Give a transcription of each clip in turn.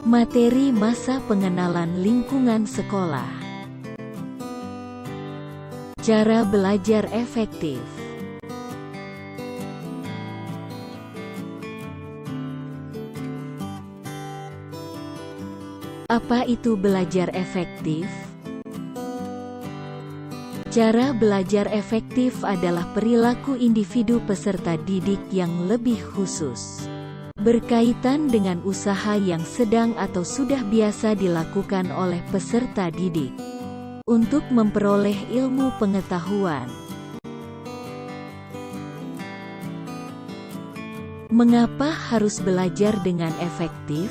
Materi masa pengenalan lingkungan sekolah. Cara belajar efektif. Apa itu belajar efektif? Cara belajar efektif adalah perilaku individu peserta didik yang lebih khusus, berkaitan dengan usaha yang sedang atau sudah biasa dilakukan oleh peserta didik untuk memperoleh ilmu pengetahuan. Mengapa harus belajar dengan efektif?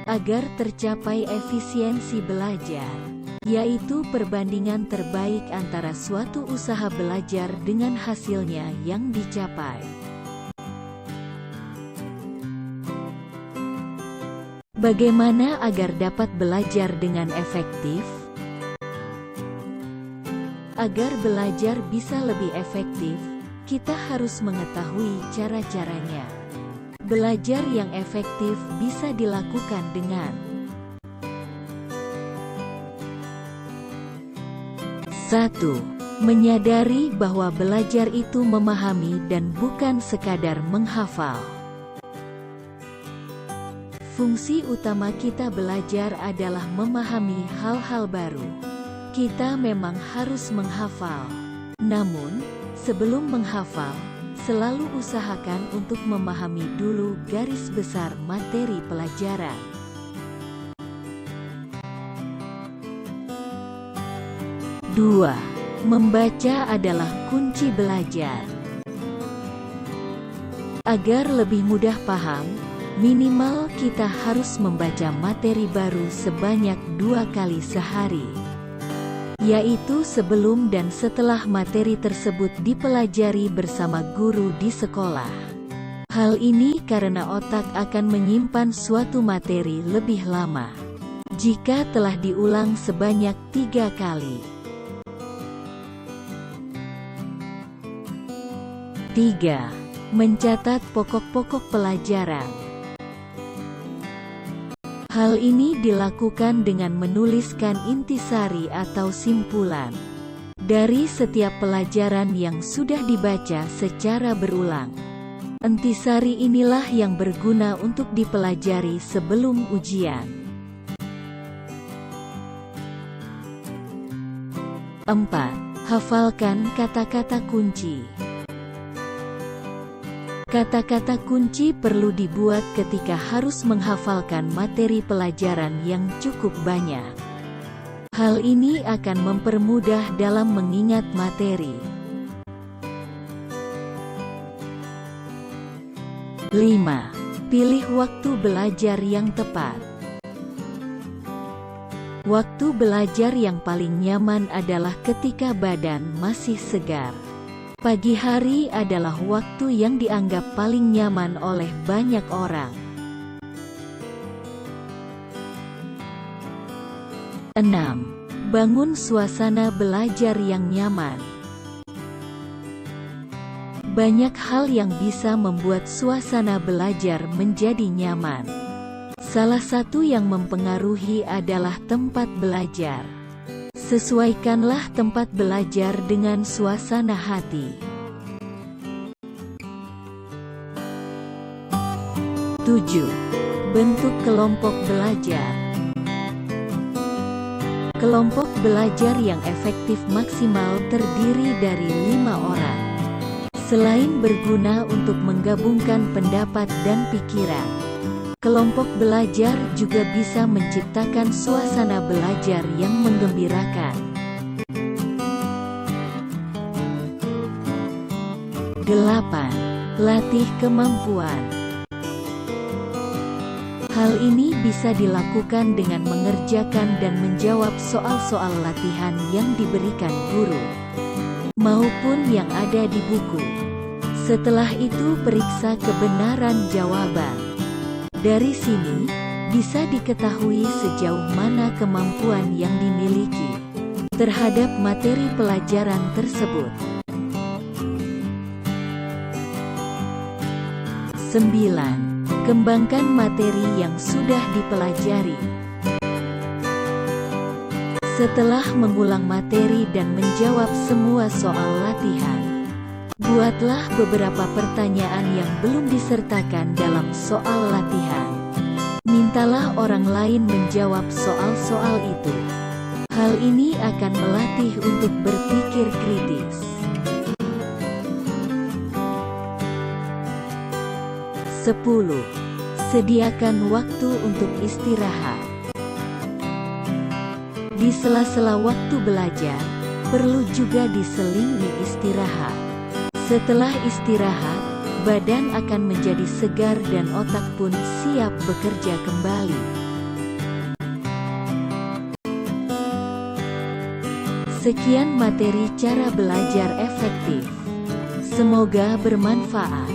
Agar tercapai efisiensi belajar, yaitu perbandingan terbaik antara suatu usaha belajar dengan hasilnya yang dicapai. Bagaimana agar dapat belajar dengan efektif? Agar belajar bisa lebih efektif, kita harus mengetahui cara-caranya. Belajar yang efektif bisa dilakukan dengan 1. Menyadari bahwa belajar itu memahami dan bukan sekadar menghafal. Fungsi utama kita belajar adalah memahami hal-hal baru. Kita memang harus menghafal. Namun, sebelum menghafal, selalu usahakan untuk memahami dulu garis besar materi pelajaran. Dua, membaca adalah kunci belajar. Agar lebih mudah paham, minimal kita harus membaca materi baru sebanyak 2 kali sehari, yaitu sebelum dan setelah materi tersebut dipelajari bersama guru di sekolah. Hal ini karena otak akan menyimpan suatu materi lebih lama jika telah diulang sebanyak 3 kali. 3. Mencatat pokok-pokok pelajaran. Hal ini dilakukan dengan menuliskan intisari atau simpulan dari setiap pelajaran yang sudah dibaca secara berulang. Intisari inilah yang berguna untuk dipelajari sebelum ujian. 4. Hafalkan kata-kata kunci. Kata-kata kunci perlu dibuat ketika harus menghafalkan materi pelajaran yang cukup banyak. Hal ini akan mempermudah dalam mengingat materi. 5. Pilih waktu belajar yang tepat. Waktu belajar yang paling nyaman adalah ketika badan masih segar. Pagi hari adalah waktu yang dianggap paling nyaman oleh banyak orang. 6. Bangun suasana belajar yang nyaman. Banyak hal yang bisa membuat suasana belajar menjadi nyaman. Salah satu yang mempengaruhi adalah tempat belajar. Sesuaikanlah tempat belajar dengan suasana hati. 7. Bentuk kelompok belajar. Kelompok belajar yang efektif maksimal terdiri dari 5 orang. Selain berguna untuk menggabungkan pendapat dan pikiran, kelompok belajar juga bisa menciptakan suasana belajar yang menggembirakan. 8. Latih kemampuan. Hal ini bisa dilakukan dengan mengerjakan dan menjawab soal-soal latihan yang diberikan guru, maupun yang ada di buku. Setelah itu periksa kebenaran jawaban. Dari sini, bisa diketahui sejauh mana kemampuan yang dimiliki terhadap materi pelajaran tersebut. 9. Kembangkan materi yang sudah dipelajari. Setelah mengulang materi dan menjawab semua soal latihan, buatlah beberapa pertanyaan yang belum disertakan dalam soal latihan. Mintalah orang lain menjawab soal-soal itu. Hal ini akan melatih untuk berpikir kritis. 10. Sediakan waktu untuk istirahat. Di sela-sela waktu belajar, perlu juga diselingi istirahat. Setelah istirahat, badan akan menjadi segar dan otak pun siap bekerja kembali. Sekian materi cara belajar efektif. Semoga bermanfaat.